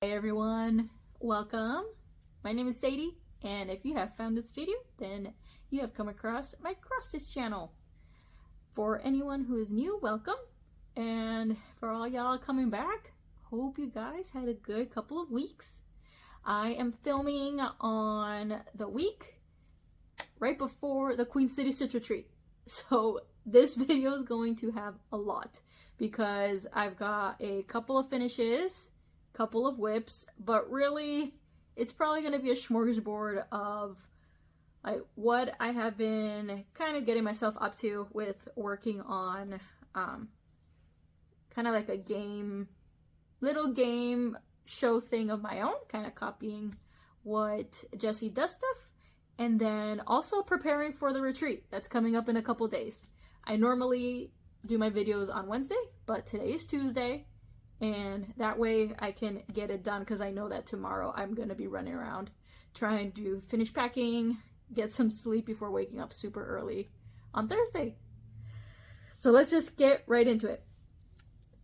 Hey everyone, welcome. My name is Sadie, and if you have found this video, then you have come across my this channel. For anyone who is new, welcome. And for all y'all coming back, hope you guys had a good couple of weeks. I am filming on the week right before the Queen City Stitch Retreat. So this video is going to have a lot because I've got a couple of finishes, couple of whips, but really it's probably going to be a smorgasbord of like what I have been kind of getting myself up to with working on kind of like a little game show thing of my own, kind of copying what Jessie does stuff, and then also preparing for the retreat that's coming up in a couple days. I normally do my videos on Wednesday, but today is Tuesday, and that way I can get it done because I know that tomorrow I'm going to be running around trying to finish packing, get some sleep before waking up super early on Thursday. So let's just get right into it.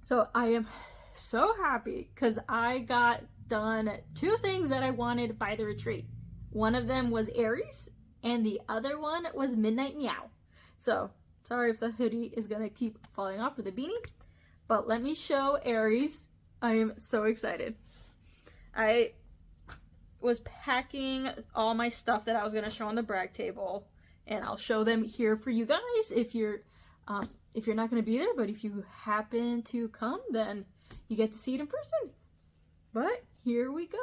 So I am so happy because I got done two things that I wanted by the retreat. One of them was Aries and the other one was Midnight Meow. So sorry if the hoodie is going to keep falling off, or the beanie. But let me show Aries. I am so excited. I was packing all my stuff that I was going to show on the brag table, and I'll show them here for you guys if you're not going to be there, but if you happen to come, then you get to see it in person. But here we go.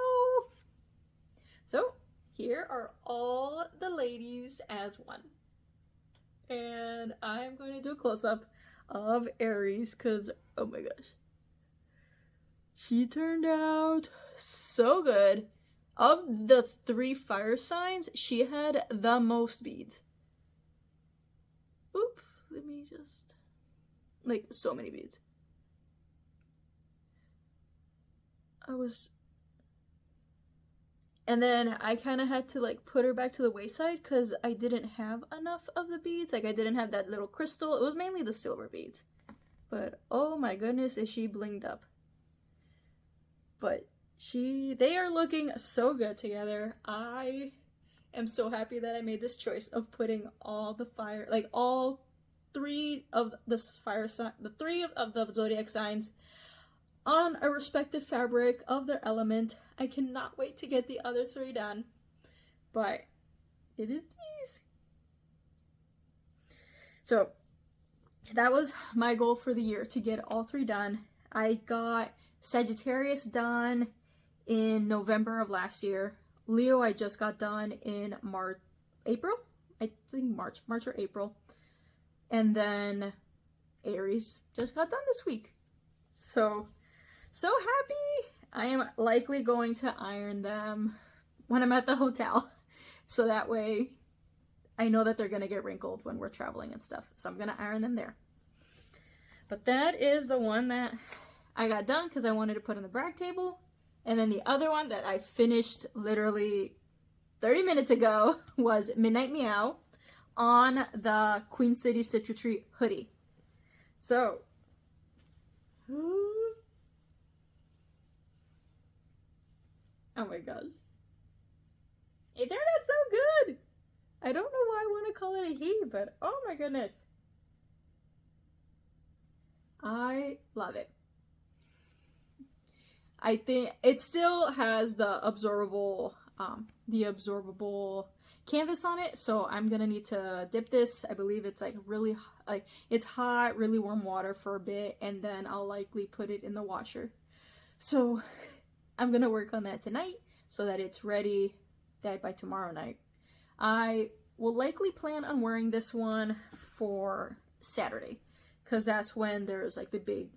So here are all the ladies as one. And I'm going to do a close-up of Aries because, oh my gosh, she turned out so good. Of the three fire signs, she had the most beads. Oop, let me just, like, so many beads. And then I kind of had to like put her back to the wayside because I didn't have enough of the beads. Like I didn't have that little crystal. It was mainly the silver beads. But oh my goodness, is she blinged up. But they are looking so good together. I am so happy that I made this choice of putting all three of the fire sign, the three of the zodiac signs on a respective fabric of their element. I cannot wait to get the other three done, but it is these. So that was my goal for the year, to get all three done. I got Sagittarius done in November of last year. Leo I just got done in April, I think March or April. And then Aries just got done this week. So happy. I am likely going to iron them when I'm at the hotel. So that way I know that they're going to get wrinkled when we're traveling and stuff. So I'm going to iron them there. But that is the one that I got done because I wanted to put on the brag table. And then the other one that I finished literally 30 minutes ago was Midnight Meow on the Queen City Stitch Retreat hoodie. So oh my gosh. It turned out so good. I don't know why I want to call it a he, but oh my goodness. I love it. I think it still has the absorbable canvas on it, so I'm gonna need to dip this. I believe it's like really, like it's hot, really warm water for a bit, and then I'll likely put it in the washer. So I'm gonna work on that tonight so that it's ready by tomorrow night. I will likely plan on wearing this one for Saturday because that's when there's like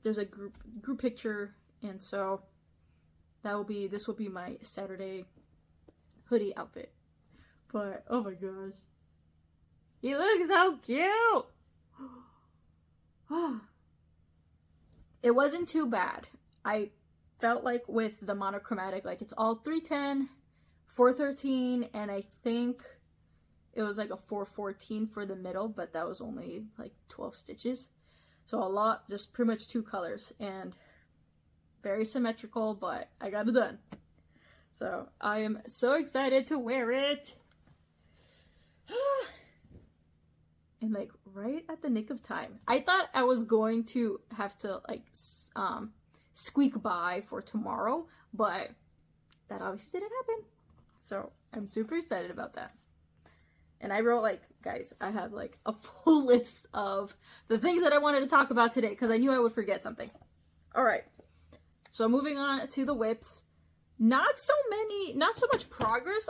there's a group picture, and so this will be my Saturday hoodie outfit. But oh my gosh, he looks so cute. It wasn't too bad. I felt like with the monochromatic, like it's all 310, 413, and I think it was like a 414 for the middle, but that was only like 12 stitches. So a lot, just pretty much two colors. And very symmetrical, but I got it done. So I am so excited to wear it. And like right at the nick of time. I thought I was going to have to like squeak by for tomorrow, but that obviously didn't happen. So I'm super excited about that. And I wrote, like, guys, I have like a full list of the things that I wanted to talk about today because I knew I would forget something. All right. So moving on to the whips. Not so much progress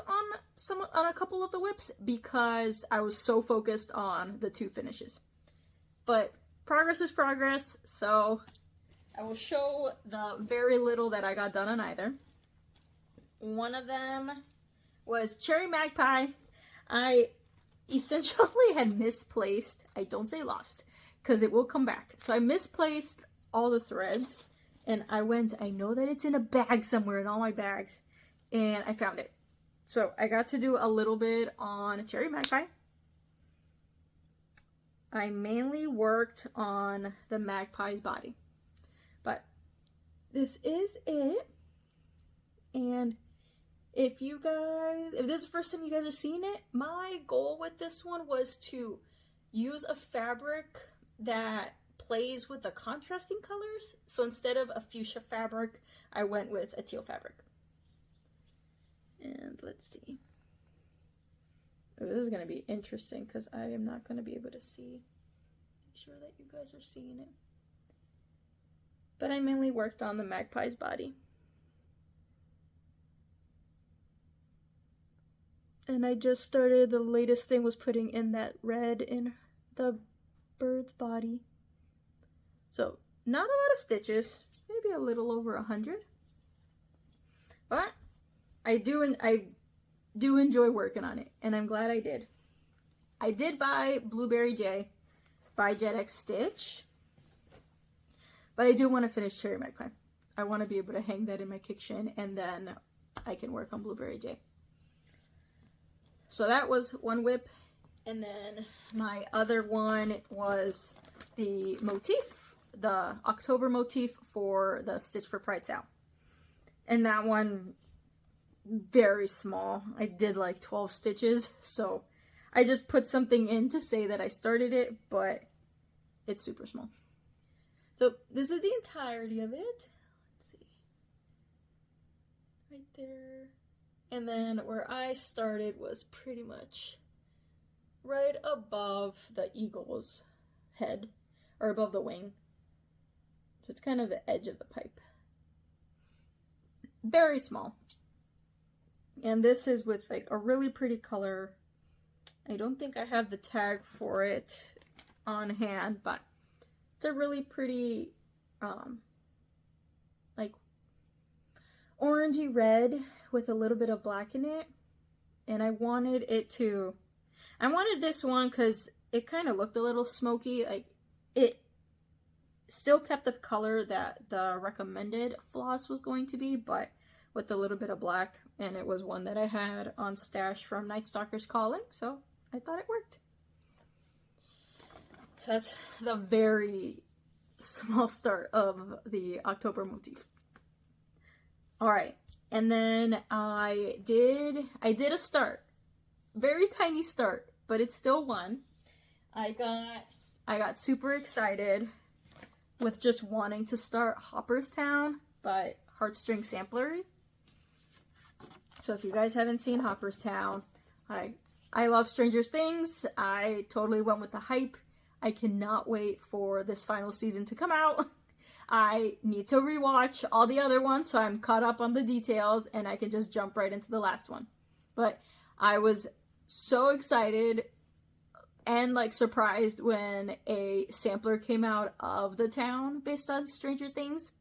on a couple of the whips because I was so focused on the 2 finishes. But progress is progress, so I will show the very little that I got done on either. One of them was Cherry Magpie. I essentially had misplaced, I don't say lost, because it will come back. So I misplaced all the threads. And I know that it's in a bag somewhere in all my bags, and I found it. So I got to do a little bit on Cherry Magpie. I mainly worked on the Magpie's body. But this is it. And if this is the first time you guys are seeing it, my goal with this one was to use a fabric that plays with the contrasting colors. So instead of a fuchsia fabric, I went with a teal fabric. And let's see. Oh, this is going to be interesting because I am not going to be able to see. Make sure that you guys are seeing it. But I mainly worked on the Magpie's body. And I just started, the latest thing was putting in that red in the bird's body. So, not a lot of stitches, maybe a little over 100. But I do enjoy working on it, and I'm glad I did. I did buy Blueberry J by JetX Stitch, but I do want to finish Cherry Magpie. I want to be able to hang that in my kitchen, and then I can work on Blueberry J. So that was one whip, and then my other one was the motif. The October motif for the Stitch for Pride SAL. And that one, very small. I did like 12 stitches, so I just put something in to say that I started it, but it's super small. So this is the entirety of it. Let's see. Right there. And then where I started was pretty much right above the eagle's head, or above the wing. So it's kind of the edge of the pipe. Very small. And this is with like a really pretty color. I don't think I have the tag for it on hand, but it's a really pretty like orangey red with a little bit of black in it. And I wanted this one because it kind of looked a little smoky. Like it still kept the color that the recommended floss was going to be, but with a little bit of black, and it was one that I had on stash from Night Stalker's Calling, so I thought it worked. So that's the very small start of the October motif. Alright, and then I did a start. Very tiny start, but it's still one. I got super excited with just wanting to start Hopperstown by Heartstring Samplery. So if you guys haven't seen Hopperstown, I love Stranger Things. I totally went with the hype. I cannot wait for this final season to come out. I need to rewatch all the other ones so I'm caught up on the details and I can just jump right into the last one. But I was so excited and like surprised when a sampler came out of the town based on Stranger Things.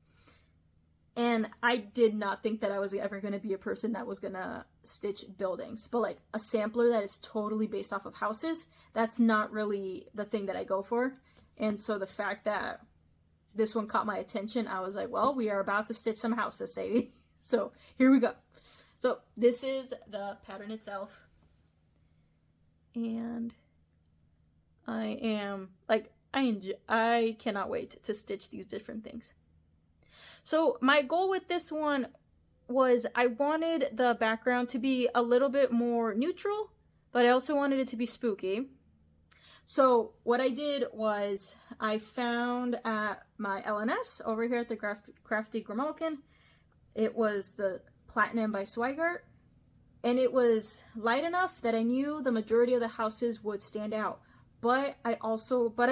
And I did not think that I was ever going to be a person that was going to stitch buildings. But like a sampler that is totally based off of houses, that's not really the thing that I go for. And so the fact that this one caught my attention, I was like, well, we are about to stitch some houses, Sadie. So here we go. So this is the pattern itself. And I am, like, I cannot wait to stitch these different things. So my goal with this one was I wanted the background to be a little bit more neutral, but I also wanted it to be spooky. So what I did was I found at my LNS over here at the Crafty Grimalkin, it was the Platinum by Zweigart, and it was light enough that I knew the majority of the houses would stand out. But I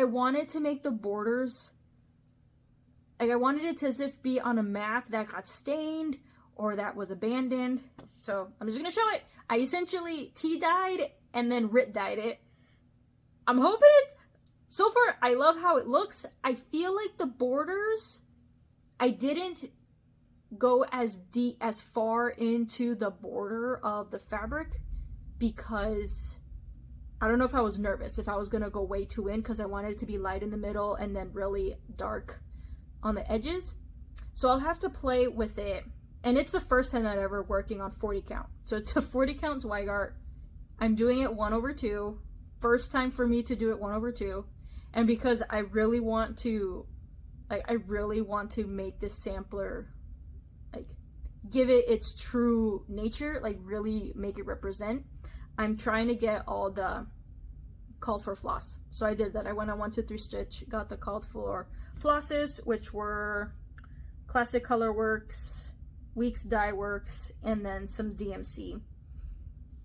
wanted to make the borders, like I wanted it to as if be on a map that got stained or that was abandoned. So I'm just gonna show it. I essentially tea-dyed and then RIT-dyed it. I'm hoping it, so far I love how it looks. I feel like the borders, I didn't go as far into the border of the fabric because I don't know if I was nervous if I was gonna go way too in, because I wanted it to be light in the middle and then really dark on the edges. So I'll have to play with it. And it's the first time that I'm ever working on 40 count. So it's a 40 count Zweigart. I'm doing it 1/2. First time for me to do it 1/2. And because I really want to, like, I really want to make this sampler, like, give it its true nature, like really make it represent. I'm trying to get all the called for floss. So I did that. I went on 1, 2, 3 stitch, got the called for flosses, which were Classic Color Works, Weeks Dye Works, and then some DMC.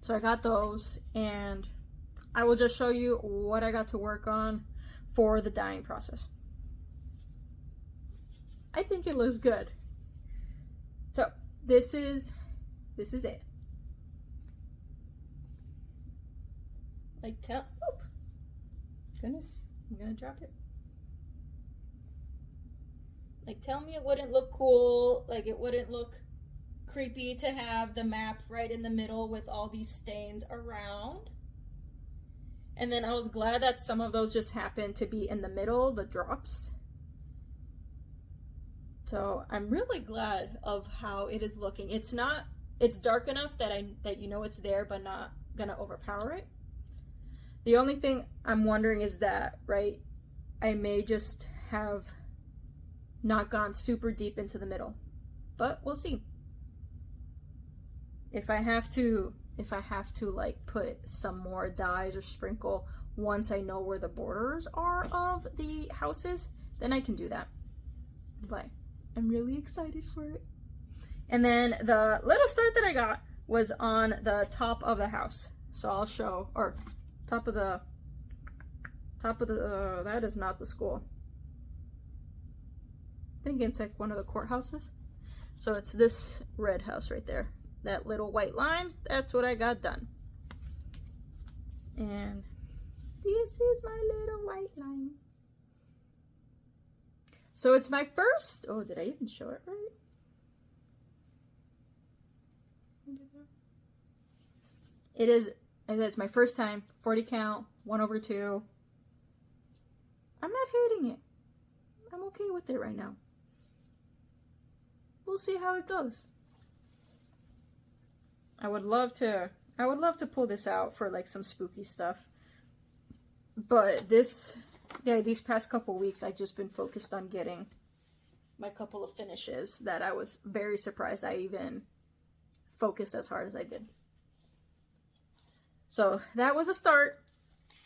So I got those, and I will just show you what I got to work on for the dyeing process. I think it looks good. So this is it. Like oop, goodness, I'm gonna drop it. Like, tell me it wouldn't look cool, like it wouldn't look creepy to have the map right in the middle with all these stains around. And then I was glad that some of those just happened to be in the middle, the drops. So I'm really glad of how it is looking. It's dark enough that you know it's there, but not gonna overpower it. The only thing I'm wondering is that, right, I may just have not gone super deep into the middle, but we'll see. If I have to like put some more dyes or sprinkle once I know where the borders are of the houses, then I can do that. But I'm really excited for it. And then the little start that I got was on the top of the house. So I'll show, or top of the, that is not the school. I think it's like one of the courthouses. So it's this red house right there. That little white line, that's what I got done. And this is my little white line. So it's my first, oh, did I even show it right? It's my first time, 40 count, 1/2. I'm not hating it. I'm okay with it right now. We'll see how it goes. I would love to pull this out for like some spooky stuff. But these past couple weeks I've just been focused on getting my couple of finishes that I was very surprised I even focused as hard as I did. So that was a start.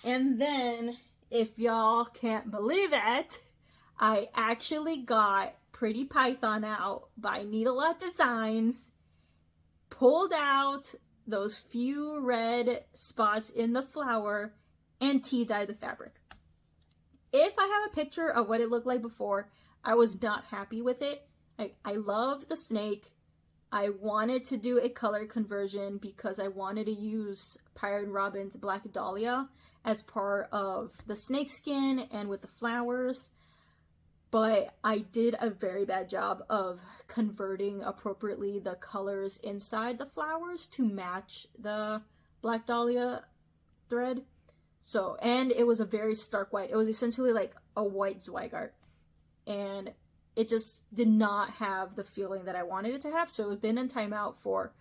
And then, if y'all can't believe it, I actually got Pretty Python out by Needle Art Designs, pulled out those few red spots in the flower, and tea-dyed the fabric. If I have a picture of what it looked like before, I was not happy with it. I love the snake. I wanted to do a color conversion because I wanted to use Pirate and Robin's Black Dahlia as part of the snake skin and with the flowers. But I did a very bad job of converting appropriately the colors inside the flowers to match the Black Dahlia thread. So, and it was a very stark white. It was essentially like a white Zweigart. And it just did not have the feeling that I wanted it to have. So it's been in timeout for,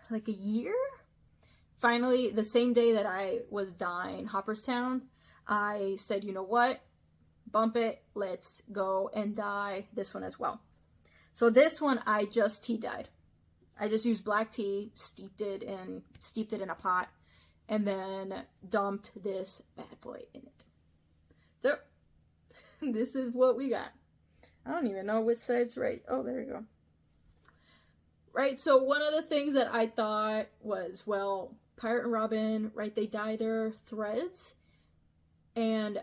like a year? Finally, the same day that I was dyeing Hopperstown, I said, you know what? bump it, let's go and dye this one as well. So this one I just tea dyed. I just used black tea, steeped it in a pot, and then dumped this bad boy in it. So this is what we got. I don't even know which side's right. Oh, there you go. Right, so one of the things that I thought was, well, Pirate and Robin, right, they dye their threads, and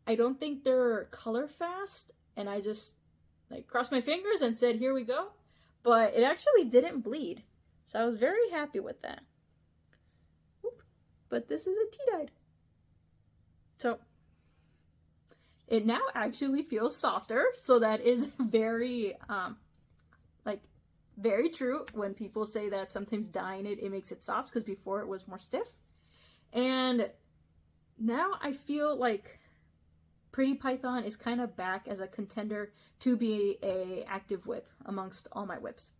I don't think they're color fast, and I just, like, crossed my fingers and said, here we go, but it actually didn't bleed, so I was very happy with that. Oop. But this is a tea dyed. So, it now actually feels softer, so that is very, very true when people say that sometimes dyeing it makes it soft, because before it was more stiff. And now I feel like Pretty Python is kind of back as a contender to be a active whip amongst all my whips.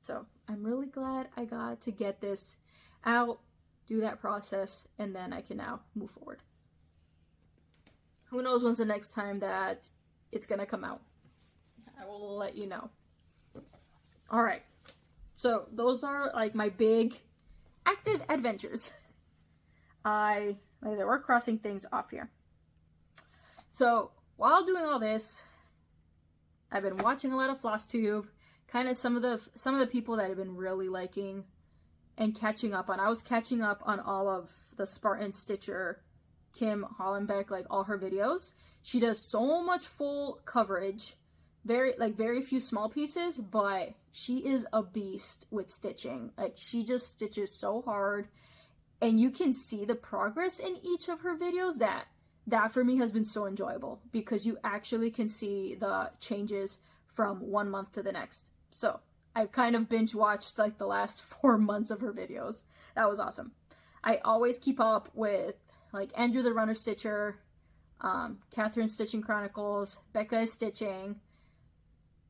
So I'm really glad I got to get this out, do that process, and then I can now move forward. Who knows when's the next time that it's gonna come out. I will let you know. All right, so those are like my big active adventures. We're crossing things off here. So while doing all this, I've been watching a lot of Flosstube, kind of some of the people that I've been really liking and catching up on. I was catching up on all of the Spartan Stitcher, Kim Hollenbeck, like all her videos. She does so much full coverage. Very few small pieces, but she is a beast with stitching. Like, she just stitches so hard, and you can see the progress in each of her videos. That for me has been so enjoyable, because you actually can see the changes from one month to the next. So I've kind of binge watched like the last 4 months of her videos. That was awesome. I always keep up with like Andrew the Runner Stitcher, Catherine Stitching Chronicles, Becca is Stitching,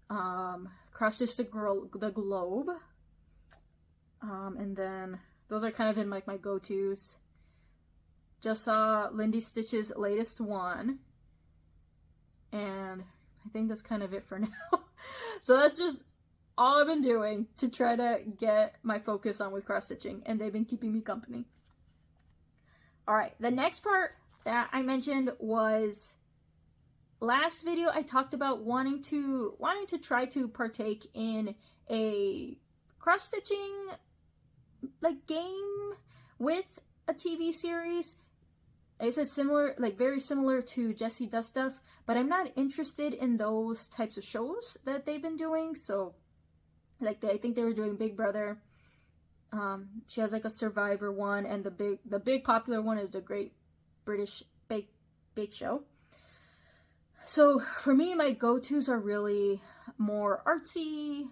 Cross Stitch the Globe, and then those are kind of in like my go-tos. Just saw Lindy Stitch's latest one, and I think that's kind of it for now. So that's just all I've been doing to try to get my focus on with cross stitching, and they've been keeping me company. All right, the next part that I mentioned was last video. I talked about wanting to try to partake in a cross stitching like game with a TV series. It's a similar, like very similar to Jessie Does Stuff, but I'm not interested in those types of shows that they've been doing. So, like I think they were doing Big Brother. She has like a Survivor one, and the big popular one is the Great British Bake Show. So for me, my go-tos are really more artsy,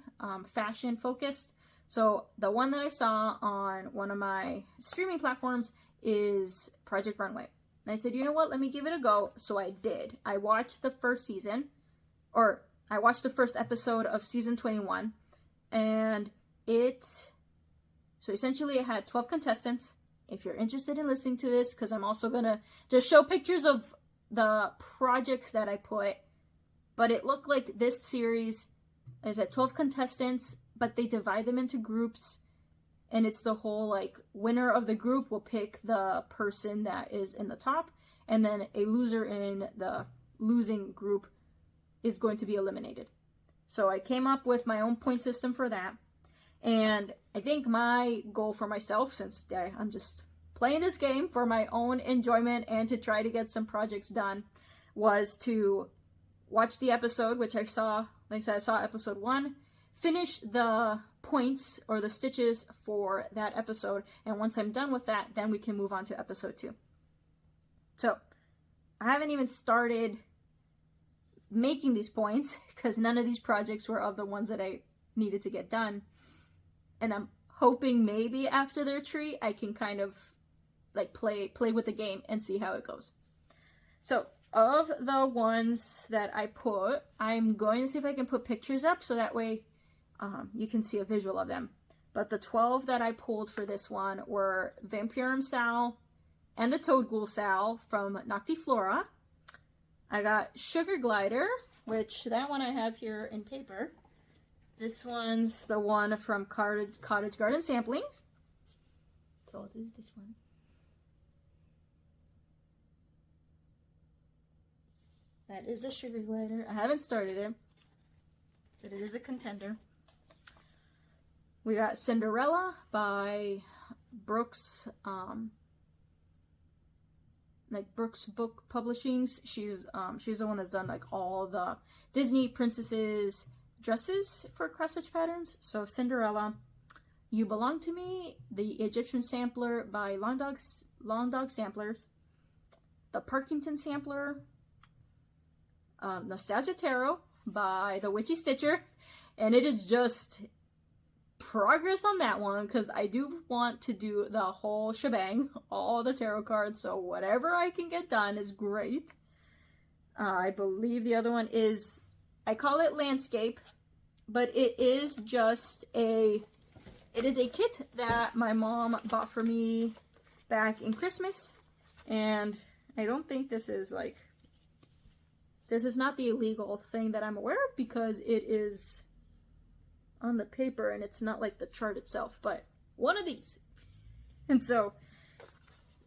fashion focused. So the one that I saw on one of my streaming platforms is Project Runway. And I said, you know what, let me give it a go. So I did. I watched the first episode of season 21, and so essentially it had 12 contestants. If you're interested in listening to this, because I'm also gonna just show pictures of the projects that I put, but it looked like this series is at 12 contestants, but they divide them into groups, and it's the whole like winner of the group will pick the person that is in the top, and then a loser in the losing group is going to be eliminated. So I came up with my own point system for that, and I think my goal for myself, since I'm just playing this game for my own enjoyment and to try to get some projects done, was to watch the episode, which I saw, like I said, I saw episode 1, finish the points or the stitches for that episode, and once I'm done with that, then we can move on to episode 2. So I haven't even started making these points because none of these projects were of the ones that I needed to get done, and I'm hoping maybe after their tree I can kind of like play with the game and see how it goes. So of the ones that I put, I'm going to see if I can put pictures up so that way you can see a visual of them. But the 12 that I pulled for this one were Vampirum Sal and the Toad Ghoul Sal from Noctiflora, I got Sugar Glider, which that one I have here in paper. This one's the one from Cottage Garden Sampling. So this is this one. That is the Sugar Glider. I haven't started it, but it is a contender. We got Cinderella by Brooks, like Brooks Book Publishings. She's the one that's done like all the Disney princesses dresses for cross stitch patterns. So Cinderella, You Belong to Me, the Egyptian Sampler by Long Dog Samplers, the Parkington Sampler, Nostalgia Tarot by the Witchy Stitcher, and it is just progress on that one because I do want to do the whole shebang, all the tarot cards, so whatever I can get done is great. I believe the other one is, I call it Landscape, but it is just a kit that my mom bought for me back in Christmas, and I don't think this is not the illegal thing that I'm aware of because it is on the paper and it's not like the chart itself, but one of these. And so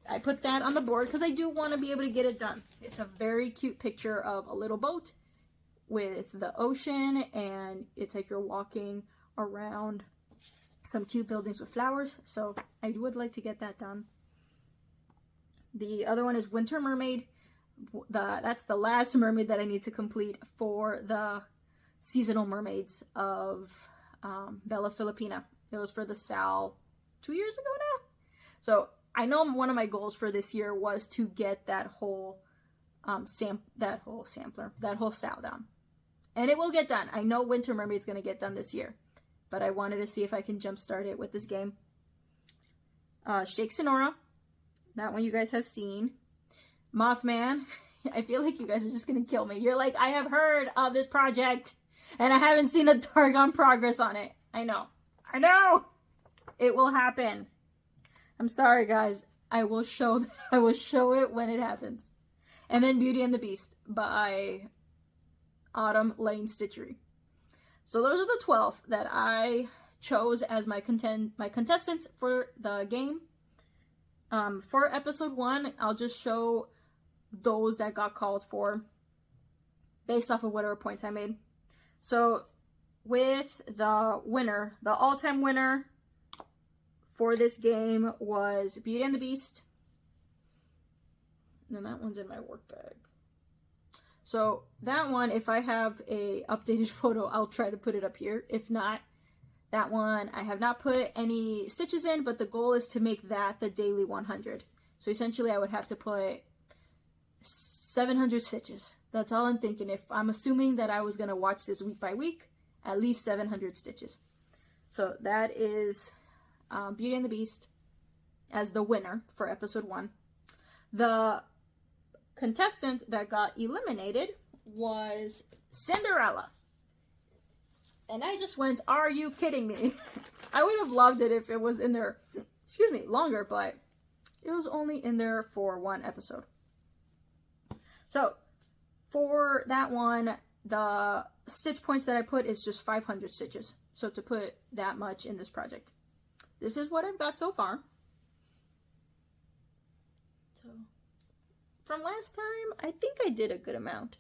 I put that on the board because I do want to be able to get it done. It's a very cute picture of a little boat with the ocean, and it's like you're walking around some cute buildings with flowers, so I would like to get that done. The other one is Winter Mermaid. That's the last mermaid that I need to complete for the seasonal mermaids of Bella Filipina. It was for the SAL 2 years ago now. So I know one of my goals for this year was to get that whole SAL down, and it will get done. I know Winter Mermaid's going to get done this year, but I wanted to see if I can jumpstart it with this game. Shake Sonora, that one you guys have seen. Mothman, I feel like you guys are just going to kill me. You're like, I have heard of this project and I haven't seen a doggone progress on it. I know. It will happen. I'm sorry, guys. I will show it when it happens. And then Beauty and the Beast by Autumn Lane Stitchery. So those are the 12 that I chose as my contestants for the game. For episode 1, I'll just show those that got called for based off of whatever points I made. So with the winner, the all-time winner for this game was Beauty and the Beast. And that one's in my work bag. So that one, if I have a updated photo, I'll try to put it up here. If not, that one, I have not put any stitches in, but the goal is to make that the daily 100. So essentially, I would have to put 700 stitches. That's all I'm thinking. If I'm assuming that I was going to watch this week by week, at least 700 stitches. So that is Beauty and the Beast as the winner for episode 1. The contestant that got eliminated was Cinderella. And I just went, are you kidding me? I would have loved it if it was in there, longer, but it was only in there for 1 episode. So, for that one, the stitch points that I put is just 500 stitches. So, to put that much in this project. This is what I've got so far. So, from last time, I think I did a good amount.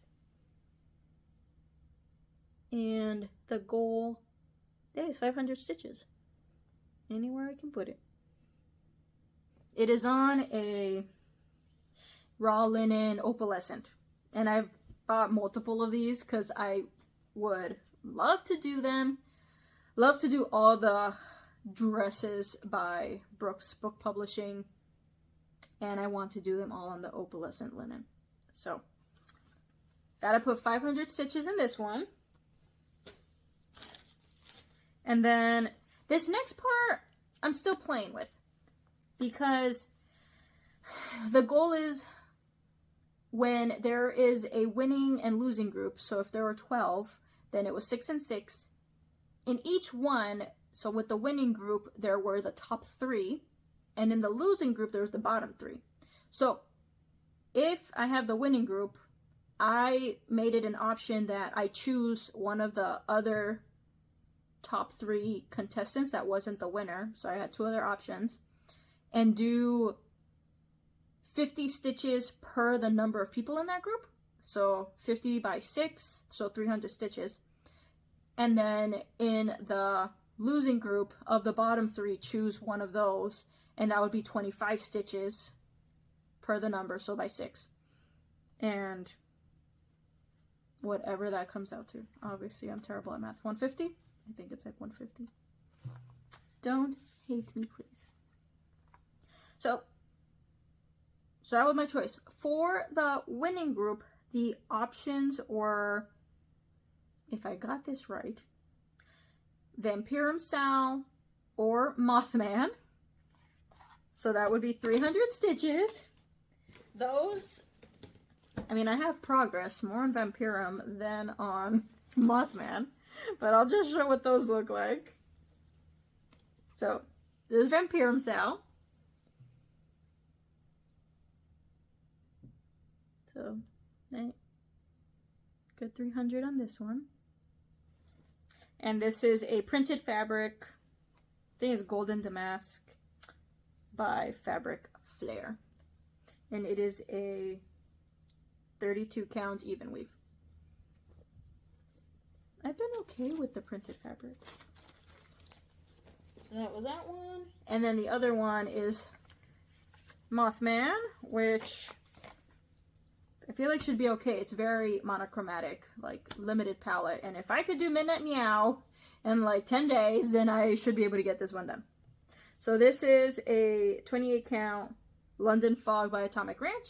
And the goal is 500 stitches. Anywhere I can put it. It is on a raw linen opalescent. And I've bought multiple of these because I would love to do them. Love to do all the dresses by Brooks Book Publishing. And I want to do them all on the opalescent linen. So, gotta put 500 stitches in this one. And then this next part, I'm still playing with. Because the goal is when there is a winning and losing group. So if there were 12, then it was 6 and 6. In each one, so with the winning group, there were the top 3. And in the losing group, there was the bottom 3. So if I have the winning group, I made it an option that I choose one of the other top 3 contestants that wasn't the winner. So I had 2 other options, and do 50 stitches per the number of people in that group. So 50 by 6, so 300 stitches. And then in the losing group of the bottom 3, choose one of those, and that would be 25 stitches per the number, so by 6. And whatever that comes out to. Obviously, I'm terrible at math. 150? I think it's like 150. Don't hate me, please. So that was my choice. For the winning group, the options were, if I got this right, Vampirum Sal or Mothman. So that would be 300 stitches. Those, I mean, I have progress more on Vampirum than on Mothman, but I'll just show what those look like. So this is Vampirum Sal. So, good 300 on this one. And this is a printed fabric. I think it's Golden Damask by Fabric Flare. And it is a 32 count even weave. I've been okay with the printed fabrics. So that was that one. And then the other one is Mothman, which I feel like should be okay. It's very monochromatic, like limited palette. And if I could do Midnight Meow in like 10 days, then I should be able to get this one done. So this is a 28 count London Fog by Atomic Ranch.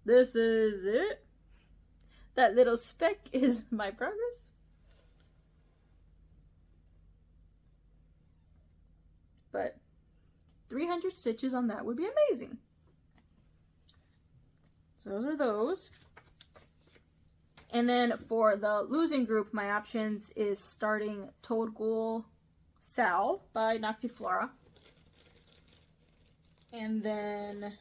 This is it. That little speck is my progress. But 300 stitches on that would be amazing. So those are those. And then for the losing group, my options is starting Toad Ghoul Sal by Noctiflora. And then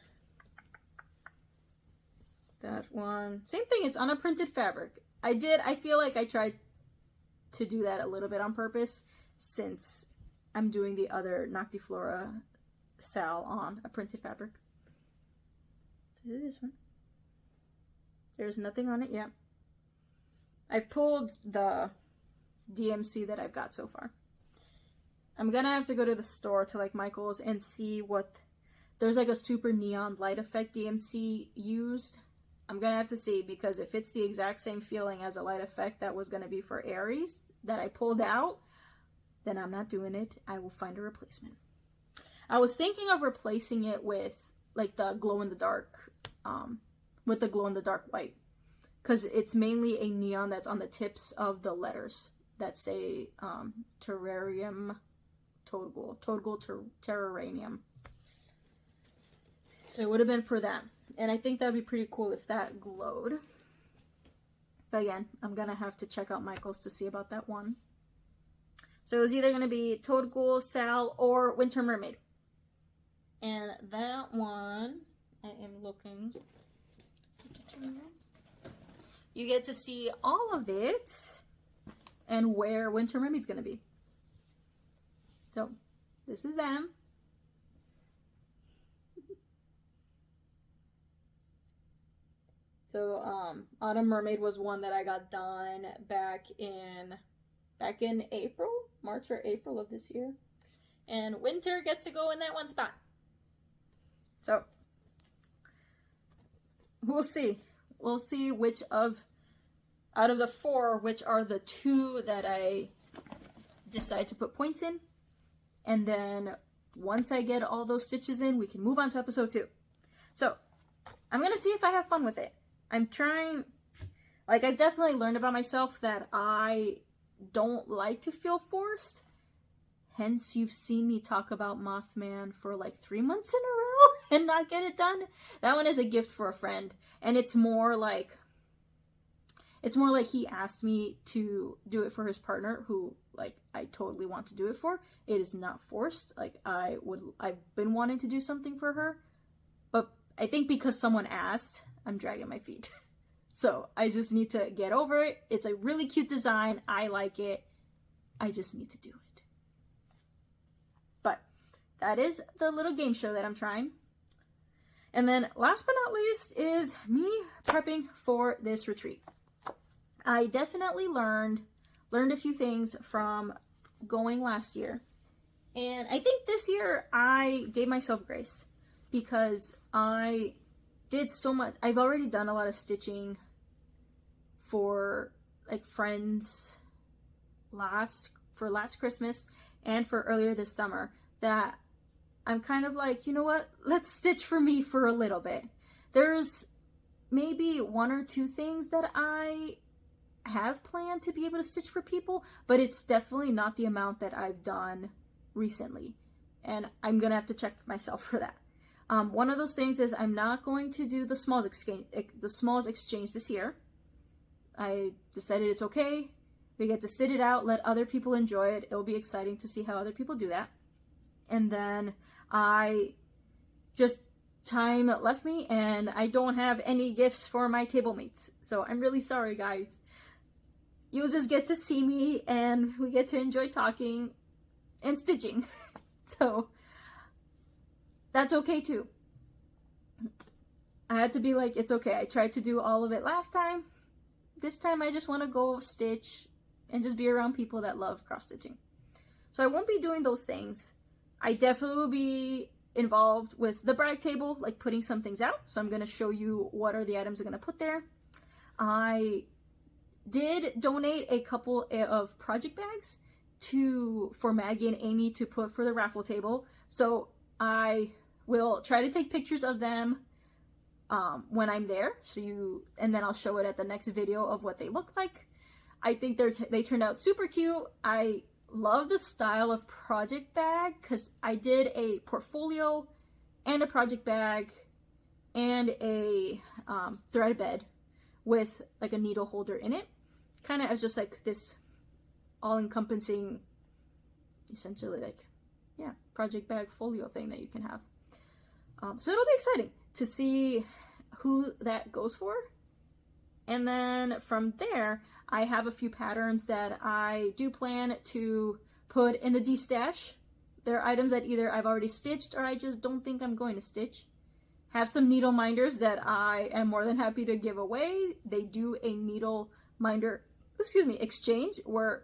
that one, same thing, it's on a printed fabric. I feel like I tried to do that a little bit on purpose since I'm doing the other Noctiflora Sal on a printed fabric. So this one. There's nothing on it yet. I've pulled the DMC that I've got so far. I'm gonna have to go to the store to like Michael's and see what, there's like a super neon light effect DMC used. I'm gonna have to see, because if it's the exact same feeling as a light effect that was gonna be for Aries that I pulled out, then I'm not doing it. I will find a replacement. I was thinking of replacing it with like the glow in the dark, with the glow in the dark white, because it's mainly a neon that's on the tips of the letters that say Terrarium Toad Ghoul Terrarium. So it would have been for that. And I think that would be pretty cool if that glowed. But again, I'm going to have to check out Michael's to see about that one. So it was either going to be Toad Ghoul, Sal, or Winter Mermaid. And that one, I am looking. You get to see all of it and where Winter Mermaid's going to be. So this is them. So Autumn Mermaid was one that I got done back in April, March or April of this year. And Winter gets to go in that one spot. So we'll see. We'll see which out of the 4, which are the 2 that I decide to put points in. And then once I get all those stitches in, we can move on to episode 2. So I'm going to see if I have fun with it. I'm trying, like, I've definitely learned about myself that I don't like to feel forced. Hence, you've seen me talk about Mothman for like 3 months in a row and not get it done. That one is a gift for a friend. And it's more like he asked me to do it for his partner, who, like, I totally want to do it for. It is not forced. Like, I've been wanting to do something for her. But I think because someone asked, I'm dragging my feet. So I just need to get over it. It's a really cute design. I like it. I just need to do it. But that is the little game show that I'm trying. And then last but not least is me prepping for this retreat. I definitely learned a few things from going last year. And I think this year I gave myself grace because I did so much. I've already done a lot of stitching for like friends for last Christmas and for earlier this summer that I'm kind of like, you know what? Let's stitch for me for a little bit. There's maybe one or two things that I have planned to be able to stitch for people, but it's definitely not the amount that I've done recently. And I'm going to have to check myself for that. One of those things is I'm not going to do the smalls exchange this year. I decided it's okay. We get to sit it out, let other people enjoy it. It'll be exciting to see how other people do that. And then time left me and I don't have any gifts for my table mates. So I'm really sorry, guys. You'll just get to see me and we get to enjoy talking and stitching. So that's okay too. I had to be like, it's okay. I tried to do all of it last time. This time I just want to go stitch and just be around people that love cross stitching. So I won't be doing those things. I definitely will be involved with the brag table, like putting some things out. So I'm going to show you what are the items I'm going to put there. I did donate a couple of project bags for Maggie and Amy to put for the raffle table. So I will try to take pictures of them when I'm there. And then I'll show it at the next video of what they look like. I think they turned out super cute. I love the style of project bag because I did a portfolio and a project bag and a thread bed with like a needle holder in it, kind of as just like this all-encompassing, essentially like, yeah, project bag folio thing that you can have. So it'll be exciting to see who that goes for. And then from there, I have a few patterns that I do plan to put in the D-stash. They're items that either I've already stitched or I just don't think I'm going to stitch. Have some needle minders that I am more than happy to give away. They do a needle minder, exchange where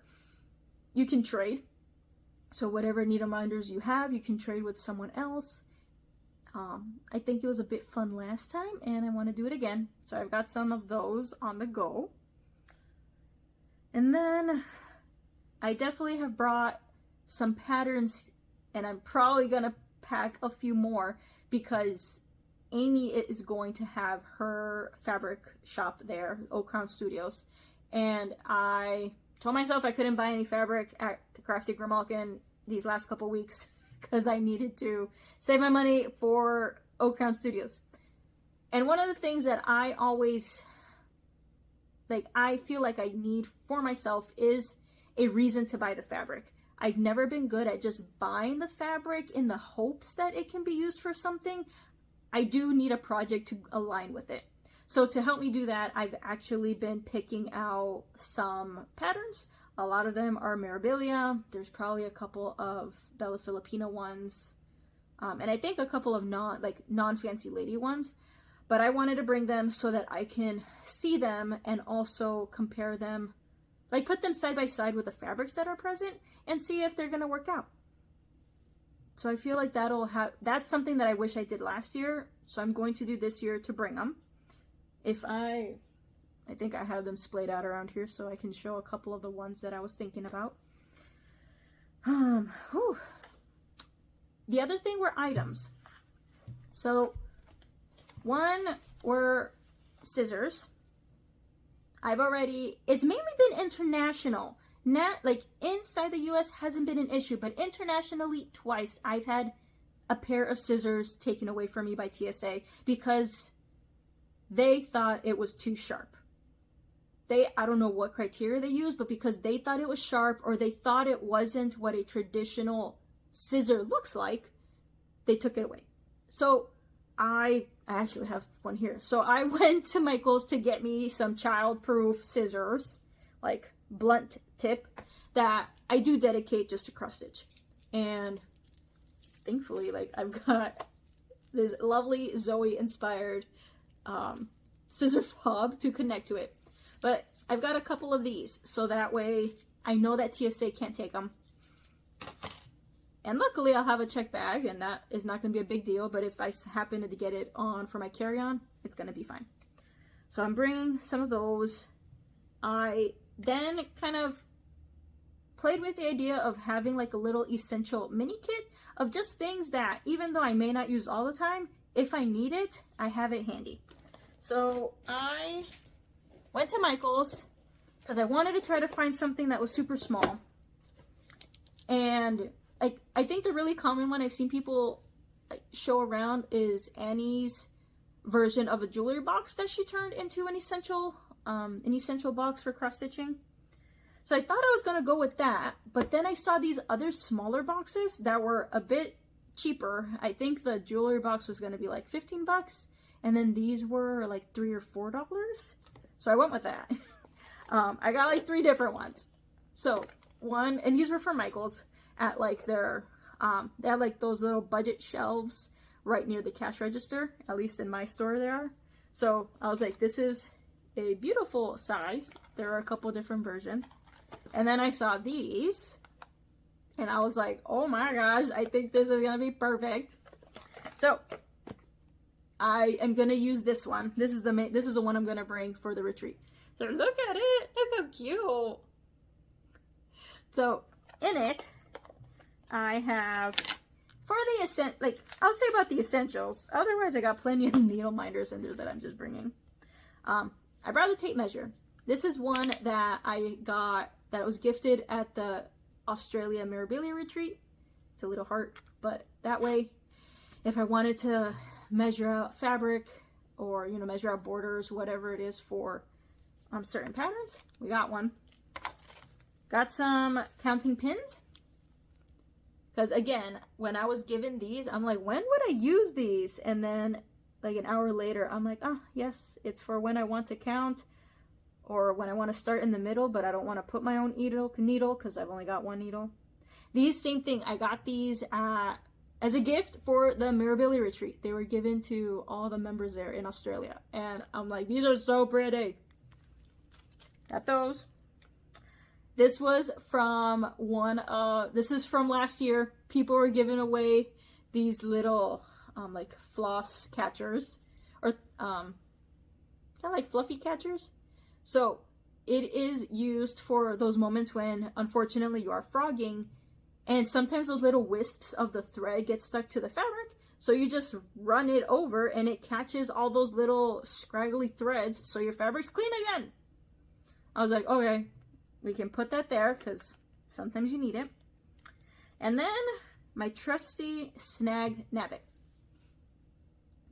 you can trade. So whatever needle minders you have, you can trade with someone else. I think it was a bit fun last time and I want to do it again. So I've got some of those on the go. And then I definitely have brought some patterns and I'm probably going to pack a few more because Amy is going to have her fabric shop there, Oak Crown Studios. And I told myself I couldn't buy any fabric at the Crafty Grimalkin these last couple weeks because I needed to save my money for Oak Crown Studios. And one of the things that I always, I feel like I need for myself is a reason to buy the fabric. I've never been good at just buying the fabric in the hopes that it can be used for something. I do need a project to align with it. So to help me do that, I've actually been picking out some patterns. A lot of them are Mirabilia. There's probably a couple of Bella Filipina ones. And I think a couple of non-fancy lady ones. But I wanted to bring them so that I can see them and also compare them, put them side by side with the fabrics that are present and see if they're going to work out. So I feel like that's something that I wish I did last year. So I'm going to do this year to bring them. I think I have them splayed out around here so I can show a couple of the ones that I was thinking about. The other thing were items. So one were scissors. It's mainly been international. Not inside the US hasn't been an issue, but internationally twice I've had a pair of scissors taken away from me by TSA because they thought it was too sharp. I don't know what criteria they used, but because they thought it was sharp or they thought it wasn't what a traditional scissor looks like, they took it away. So I actually have one here. So I went to Michael's to get me some child-proof scissors, like blunt tip, that I do dedicate just to cross stitch. And thankfully, like, I've got this lovely Zoe inspired scissor fob to connect to it. But I've got a couple of these, so that way I know that TSA can't take them. And luckily I'll have a check bag, and that is not going to be a big deal, but if I happen to get it on for my carry-on, it's going to be fine. So I'm bringing some of those. I then kind of played with the idea of having like a little essential mini kit of just things that, even though I may not use all the time, if I need it, I have it handy. So I went to Michael's because I wanted to try to find something that was super small. And I think the really common one I've seen people show around is Annie's version of a jewelry box that she turned into an essential box for cross stitching. So I thought I was going to go with that, but then I saw these other smaller boxes that were a bit cheaper. I think the jewelry box was going to be like 15 bucks, and then these were like $3 or $4. So I went with that. I got like 3 different ones. So one, and these were from Michael's at like their, they have like those little budget shelves right near the cash register, at least in my store there are. So I was like, this is a beautiful size. There are a couple different versions. And then I saw these and I was like, oh my gosh, I think this is gonna be perfect. So I am gonna use this one. This is the one I'm gonna bring for the retreat. So look at it, look how cute. So in it, I have, for the I'll say about the essentials. Otherwise, I got plenty of needle minders in there that I'm just bringing. I brought the tape measure. This is one that I got, that was gifted at the Australia Mirabilia retreat. It's a little heart, but that way, if I wanted to measure out fabric or, you know, measure out borders, whatever it is for certain patterns, we got one. Got some counting pins. Because again, when I was given these, I'm like, when would I use these? And then like an hour later, I'm like, oh yes, it's for when I want to count or when I want to start in the middle, but I don't want to put my own needle because I've only got one needle. These, same thing. I got these as a gift for the Mirabilia retreat. They were given to all the members there in Australia. And I'm like, these are so pretty. Got those. This was from this is from last year. People were giving away these little, like floss catchers, or kind of like fluffy catchers. So it is used for those moments when, unfortunately, you are frogging, and sometimes those little wisps of the thread get stuck to the fabric. So you just run it over, and it catches all those little scraggly threads, so your fabric's clean again. I was like, okay. We can put that there because sometimes you need it. And then my trusty snag nabbit.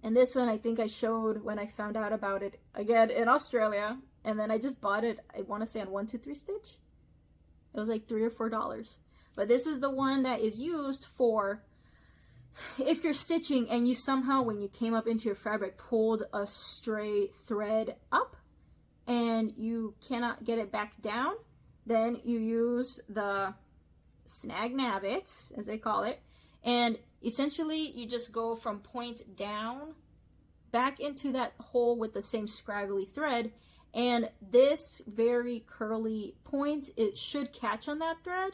And this one I think I showed when I found out about it again in Australia. And then I just bought it, I want to say on 1-2-3 Stitch. It was like $3 or $4. But this is the one that is used for if you're stitching and you somehow, when you came up into your fabric, pulled a stray thread up and you cannot get it back down. Then you use the snag nabbit, as they call it, and essentially you just go from point down back into that hole with the same scraggly thread, and this very curly point, it should catch on that thread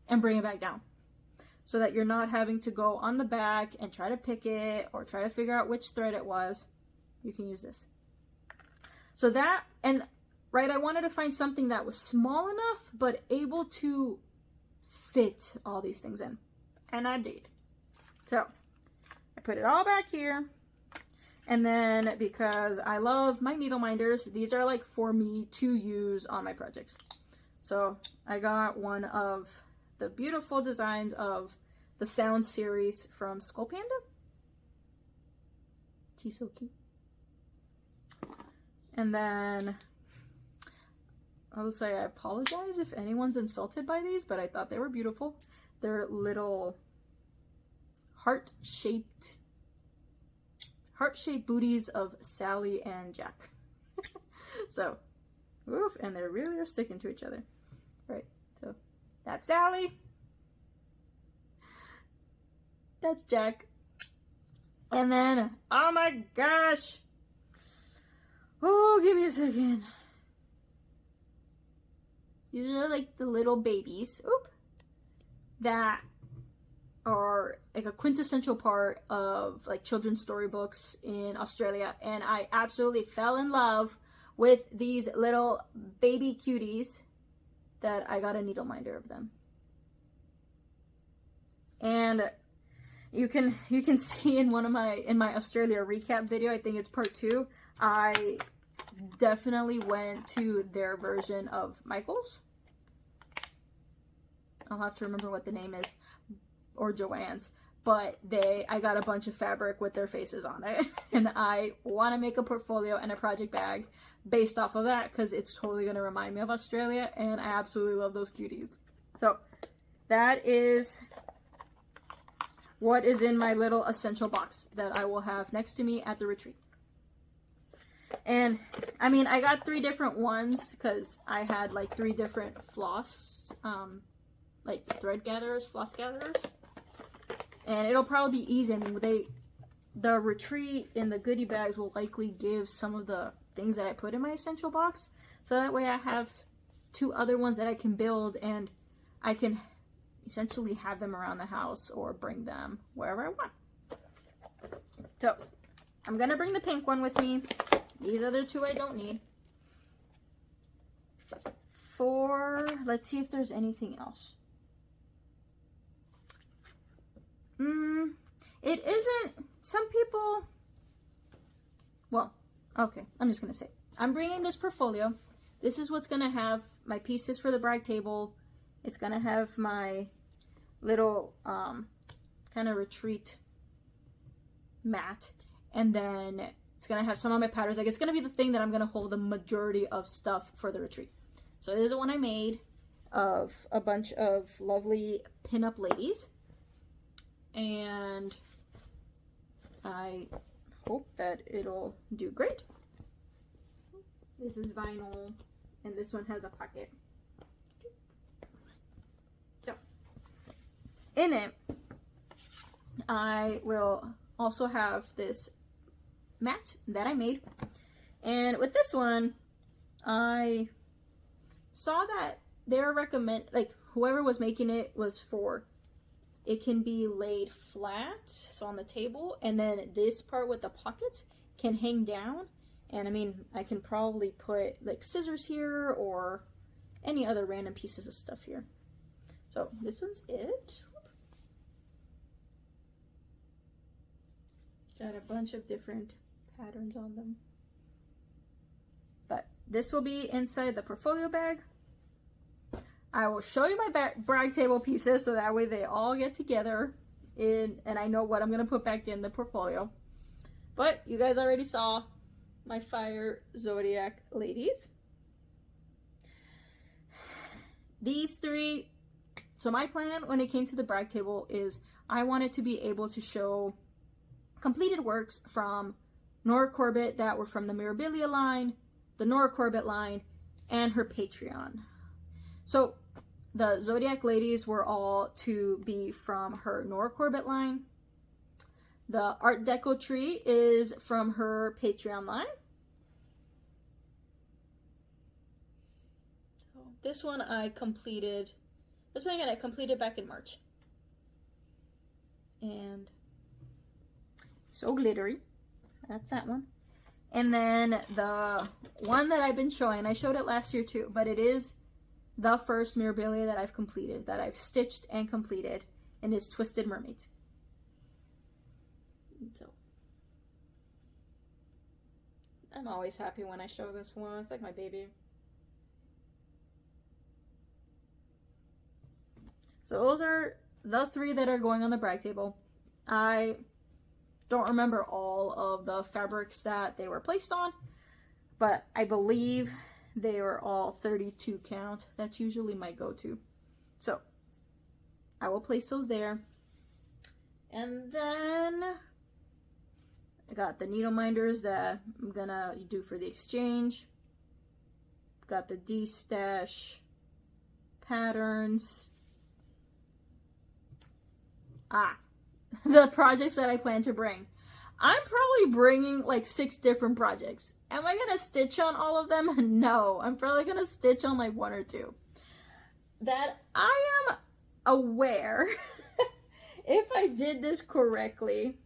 and bring it back down, so that you're not having to go on the back and try to pick it or try to figure out which thread it was. You can use this. So that, and right, I wanted to find something that was small enough, but able to fit all these things in. And I did. So, I put it all back here. And then, because I love my needle minders, these are like for me to use on my projects. So, I got one of the beautiful designs of the Sound series from Skull Panda. She's so cute. And then I'll say I apologize if anyone's insulted by these, but I thought they were beautiful. They're little heart-shaped heart-shaped booties of Sally and Jack. So, oof, and they really are sticking to each other. Right, so that's Sally. That's Jack. And then, oh my gosh. Oh, give me a second. These are like the little babies. Oop. That are like a quintessential part of like children's storybooks in Australia, and I absolutely fell in love with these little baby cuties that I got a needle minder of them. And you can see in my Australia recap video, I think it's part 2, I definitely went to their version of Michael's. I'll have to remember what the name is, or Joanne's, but I got a bunch of fabric with their faces on it, and I want to make a portfolio and a project bag based off of that, because it's totally going to remind me of Australia, and I absolutely love those cuties. So that is what is in my little essential box that I will have next to me at the retreat. And I mean, I got 3 different ones because I had like 3 different floss, like thread gatherers, floss gatherers. And it'll probably be easy. I mean, the retreat in the goodie bags will likely give some of the things that I put in my essential box. So that way I have 2 other ones that I can build, and I can essentially have them around the house or bring them wherever I want. So I'm gonna bring the pink one with me. These other 2 I don't need. Let's see if there's anything else. It isn't, some people, well, okay, I'm just gonna say, I'm bringing this portfolio. This is what's gonna have my pieces for the brag table. It's gonna have my little kind of retreat mat, and then it's gonna have some of my patterns. Like, it's gonna be the thing that I'm gonna hold the majority of stuff for the retreat. So this is the one I made of a bunch of lovely pinup ladies, and I hope that it'll do great. This is vinyl, and this one has a pocket. So in it, I will also have this mat that I made, and with this one, I saw that they're like whoever was making it was for it can be laid flat, so on the table, and then this part with the pockets can hang down. And I mean, I can probably put like scissors here or any other random pieces of stuff here. So this one's it. Got a bunch of different patterns on them. But this will be inside the portfolio bag. I will show you my brag table pieces so that way they all get together and I know what I'm going to put back in the portfolio. But you guys already saw my fire Zodiac ladies. These 3, so my plan when it came to the brag table is I wanted to be able to show completed works from Nora Corbett that were from the Mirabilia line, the Nora Corbett line, and her Patreon. So the Zodiac ladies were all to be from her Nora Corbett line. The Art Deco tree is from her Patreon line. So this one I completed. This one again I completed back in March. And so glittery. That's that one. And then the one that I've been showing, I showed it last year too, but it is the first Mirabilia that I've completed, that I've stitched and completed, and is Twisted Mermaids. So I'm always happy when I show this one. It's like my baby. So those are the 3 that are going on the brag table. I don't remember all of the fabrics that they were placed on, but I believe they were all 32 count. That's usually my go-to. So I will place those there. And then I got the needle minders that I'm gonna do for the exchange. Got the D-stash patterns. The projects that I plan to bring. I'm probably bringing like 6 different projects. Am I gonna stitch on all of them? No, I'm probably gonna stitch on like 1 or 2. That I am aware, if I did this correctly,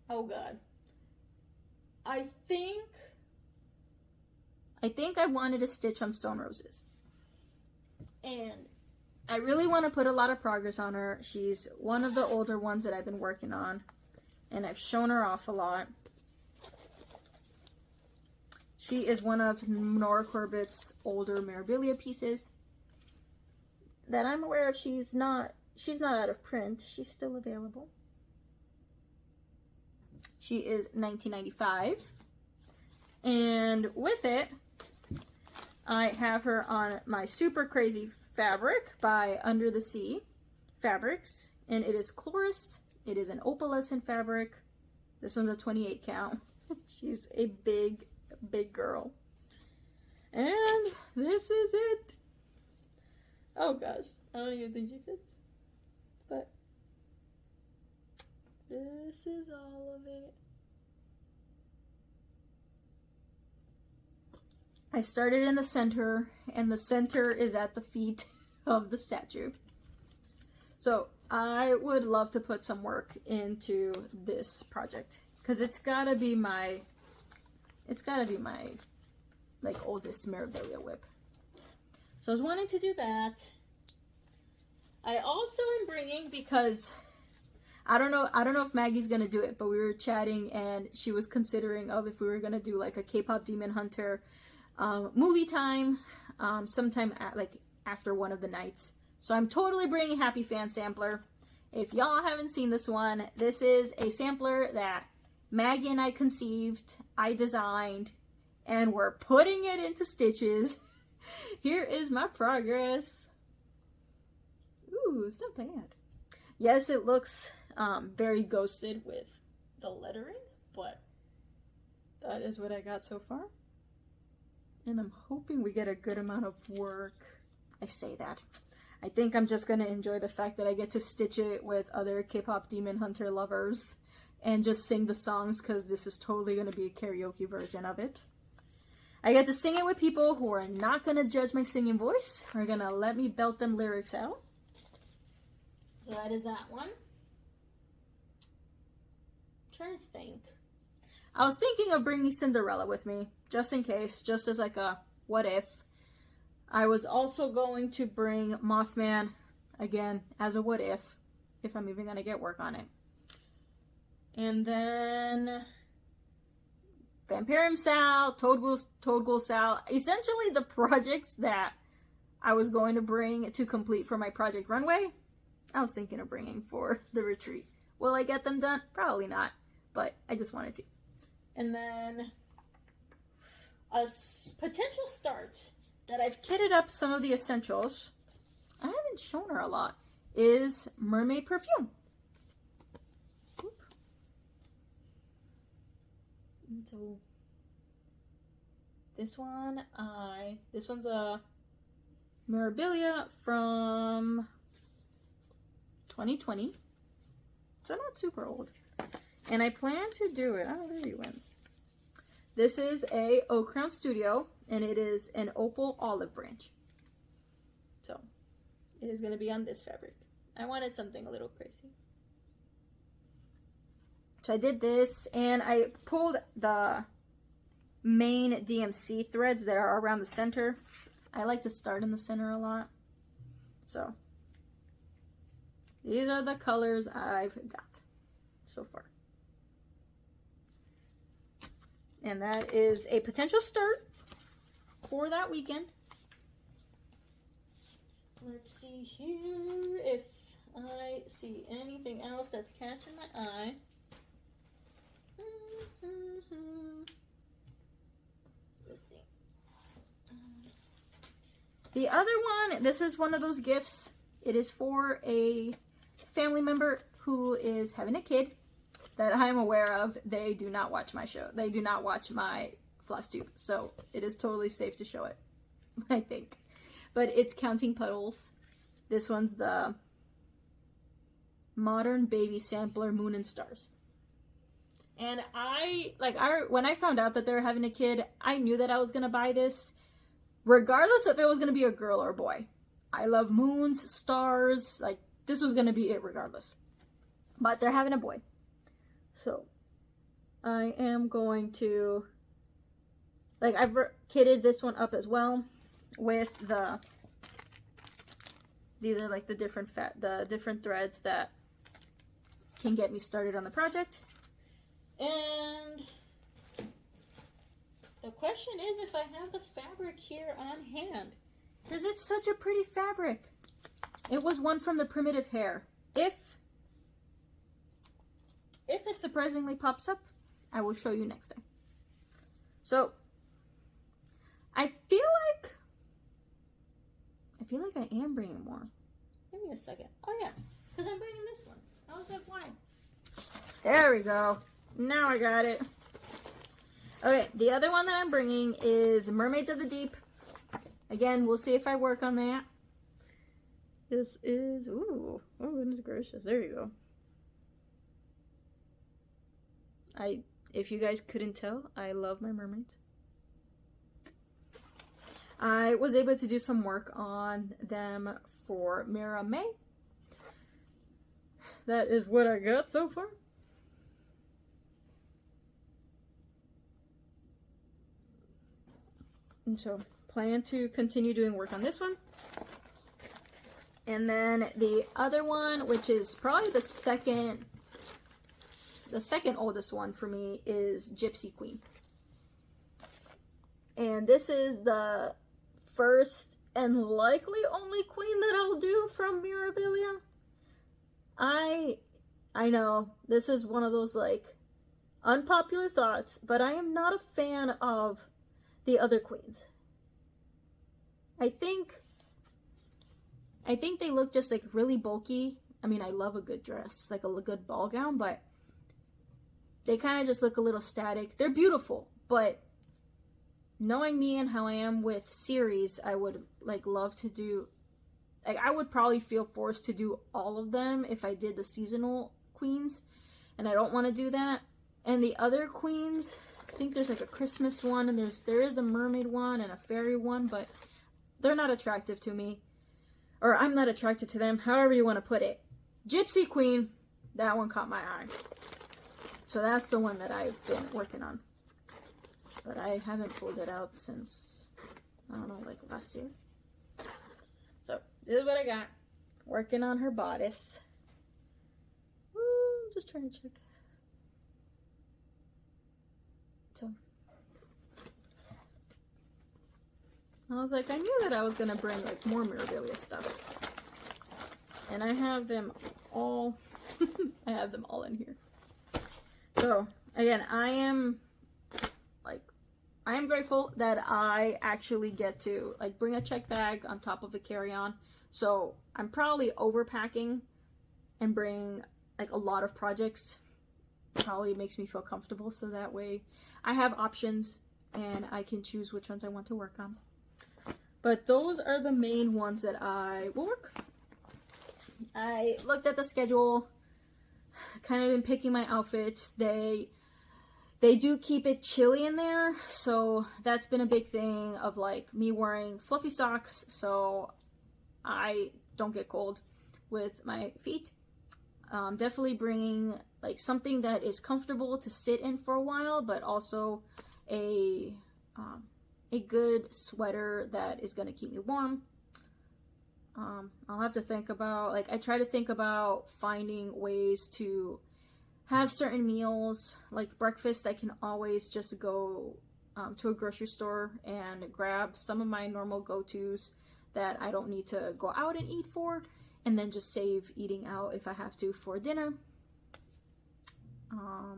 oh god, I think I wanted to stitch on Stone Roses. And I really want to put a lot of progress on her. She's one of the older ones that I've been working on, and I've shown her off a lot. She is one of Nora Corbett's older memorabilia pieces that I'm aware of. She's not out of print. She's still available. She is 1995. And with it, I have her on my Super Crazy fabric by Under the Sea Fabrics. And it is Chloris. It is an opalescent fabric. This one's a 28 count. She's a big, big girl. And this is it. Oh gosh, I don't even think she fits. But this is all of it. I started in the center, and the center is at the feet of the statue. So I would love to put some work into this project, because it's gotta be my like oldest memorabilia whip. So I was wanting to do that. I also am bringing, because I don't know if Maggie's gonna do it, but we were chatting and she was considering of if we were gonna do like a K-pop Demon Hunter movie time sometime like after one of the nights. So I'm totally bringing Happy Fan Sampler. If y'all haven't seen this one, this is a sampler that Maggie and I conceived, I designed, and we're putting it into stitches. Here is my progress. Ooh, it's not bad. Yes, it looks very ghosted with the lettering, but that is what I got so far. And I'm hoping we get a good amount of work. I say that. I think I'm just going to enjoy the fact that I get to stitch it with other K-pop Demon Hunter lovers and just sing the songs, because this is totally going to be a karaoke version of it. I get to sing it with people who are not going to judge my singing voice, are going to let me belt them lyrics out. So that is that one. I'm trying to think. I was thinking of bringing Cinderella with me, just in case, just as like a what if. I was also going to bring Mothman, again, as a what if I'm even going to get work on it. And then Vampirium Sal, Toad Ghoul Sal, essentially the projects that I was going to bring to complete for my project Runway, I was thinking of bringing for the retreat. Will I get them done? Probably not, but I just wanted to. And then a potential start that I've kitted up some of the essentials, I haven't shown her a lot, is Mermaid Perfume. Oop. So this one's a memorabilia from 2020, so not super old. And I plan to do it. I don't know where you went. This is a Oak Crown Studio, and it is an opal olive branch. So it is going to be on this fabric. I wanted something a little crazy. So I did this, and I pulled the main DMC threads that are around the center. I like to start in the center a lot. So these are the colors I've got so far. And that is a potential start for that weekend. Let's see here if I see anything else that's catching my eye. Let's see. The other one, this is one of those gifts. It is for a family member who is having a kid. that I'm aware of, they do not watch my show. They do not watch my Flosstube, so it is totally safe to show it, I think. But it's Counting Puddles. This one's the Modern Baby Sampler Moon and Stars. And when I found out that they were having a kid, I knew that I was going to buy this, regardless if it was going to be a girl or a boy. I love moons, stars, like, this was going to be it regardless. But they're having a boy. So, I am going to, like, I've kitted this one up as well with these are like the different threads that can get me started on the project. And the question is if I have the fabric here on hand, because it's such a pretty fabric. It was one from the Primitive Hair. If it surprisingly pops up, I will show you next time. So I feel like I am bringing more. Give me a second. Oh yeah, because I'm bringing this one. I was like, why? There we go. Now I got it. Okay, the other one that I'm bringing is Mermaids of the Deep. Again, we'll see if I work on that. This is, ooh, oh goodness gracious, there you go. If you guys couldn't tell, I love my mermaids. I was able to do some work on them for May. That is what I got so far. And so, plan to continue doing work on this one. And then the other one, which is probably the second oldest one for me, is Gypsy Queen. And this is the first and likely only queen that I'll do from Mirabilia. I know this is one of those like unpopular thoughts, but I am not a fan of the other queens. I think they look just like really bulky. I mean, I love a good dress, like a good ball gown, but they kind of just look a little static. They're beautiful, but knowing me and how I am with series, I would like love to do, like I would probably feel forced to do all of them if I did the seasonal queens, and I don't want to do that. And the other queens, I think there's like a Christmas one, and there is a mermaid one and a fairy one, but they're not attractive to me. Or I'm not attracted to them, however you want to put it. Gypsy Queen, that one caught my eye. So that's the one that I've been working on. But I haven't pulled it out since, I don't know, like last year. So this is what I got. Working on her bodice. Woo, just trying to check. So I was like, I knew that I was going to bring like more Mirabilia stuff. And I have them all, I have them all in here. So again, I am grateful that I actually get to like bring a check bag on top of a carry-on. So I'm probably overpacking and bring like a lot of projects. Probably makes me feel comfortable, so that way I have options and I can choose which ones I want to work on. But those are the main ones that I will work. I looked at the schedule, kind of been picking my outfits. They do keep it chilly in there, so that's been a big thing of like me wearing fluffy socks so I don't get cold with my feet. Definitely bringing like something that is comfortable to sit in for a while, but also a good sweater that is going to keep me warm. I'll have to think about, like, I try to think about finding ways to have certain meals, like breakfast. I can always just go to a grocery store and grab some of my normal go-tos that I don't need to go out and eat for, and then just save eating out if I have to for dinner. Yeah,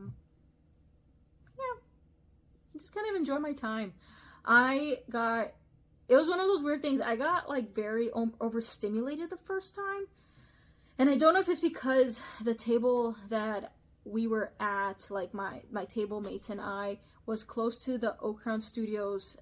just kind of enjoy my time. It was one of those weird things. I got like very overstimulated the first time, and I don't know if it's because the table that we were at, like my table mates and I was close to the Oak Crown Studios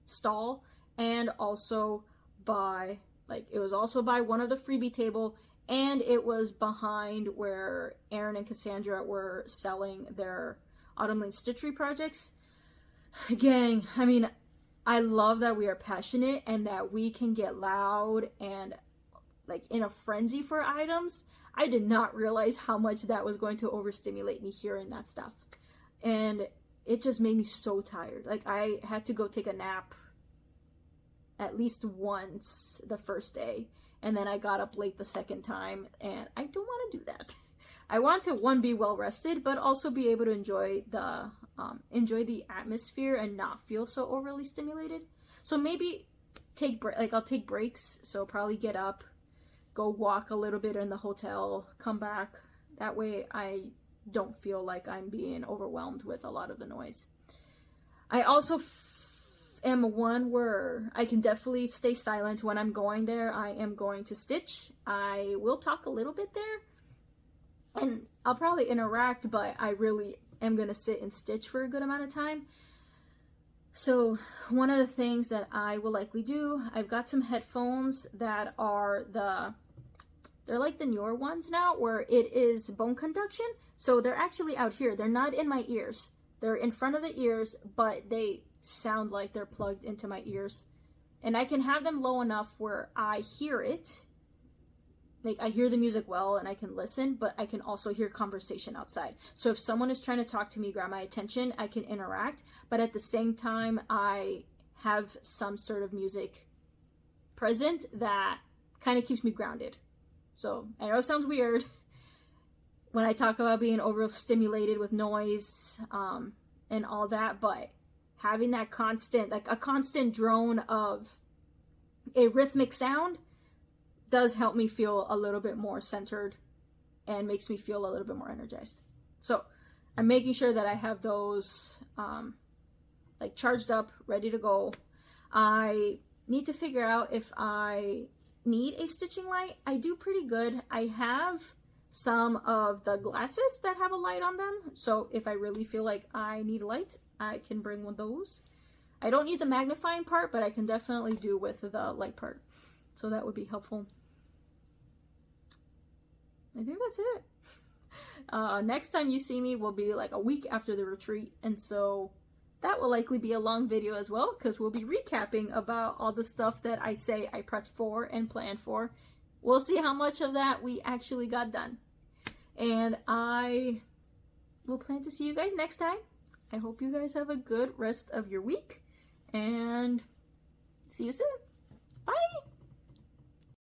stall, and also by, like, it was also by one of the freebie table, and it was behind where Aaron and Cassandra were selling their Autumn Lane Stitchery projects. Gang, I mean, I love that we are passionate and that we can get loud and like in a frenzy for items. I did not realize how much that was going to overstimulate me hearing that stuff. And it just made me so tired. Like, I had to go take a nap at least once the first day, and then I got up late the second time, and I don't want to do that. I want to, one, be well rested, but also be able to enjoy the atmosphere and not feel so overly stimulated. So maybe I'll take breaks. So probably get up, go walk a little bit in the hotel, come back. That way I don't feel like I'm being overwhelmed with a lot of the noise. I also am one where I can definitely stay silent when I'm going there. I am going to stitch. I will talk a little bit there, and I'll probably interact, but I really am going to sit and stitch for a good amount of time. So one of the things that I will likely do, I've got some headphones that are they're like the newer ones now, where it is bone conduction. So they're actually out here. They're not in my ears. They're in front of the ears, but they sound like they're plugged into my ears. And I can have them low enough where I hear it. Like, I hear the music well and I can listen, but I can also hear conversation outside. So if someone is trying to talk to me, grab my attention, I can interact, but at the same time, I have some sort of music present that kind of keeps me grounded. So I know it sounds weird when I talk about being overstimulated with noise and all that, but having that constant, like a constant drone of a rhythmic sound does help me feel a little bit more centered and makes me feel a little bit more energized. So I'm making sure that I have those like charged up, ready to go. I need to figure out if I need a stitching light. I do pretty good. I have some of the glasses that have a light on them. So if I really feel like I need a light, I can bring one of those. I don't need the magnifying part, but I can definitely do with the light part. So that would be helpful. I think that's it. Next time you see me will be like a week after the retreat, and so that will likely be a long video as well, because we'll be recapping about all the stuff that I say I prepped for and planned for. We'll see how much of that we actually got done. And I will plan to see you guys next time. I hope you guys have a good rest of your week, and see you soon. Bye!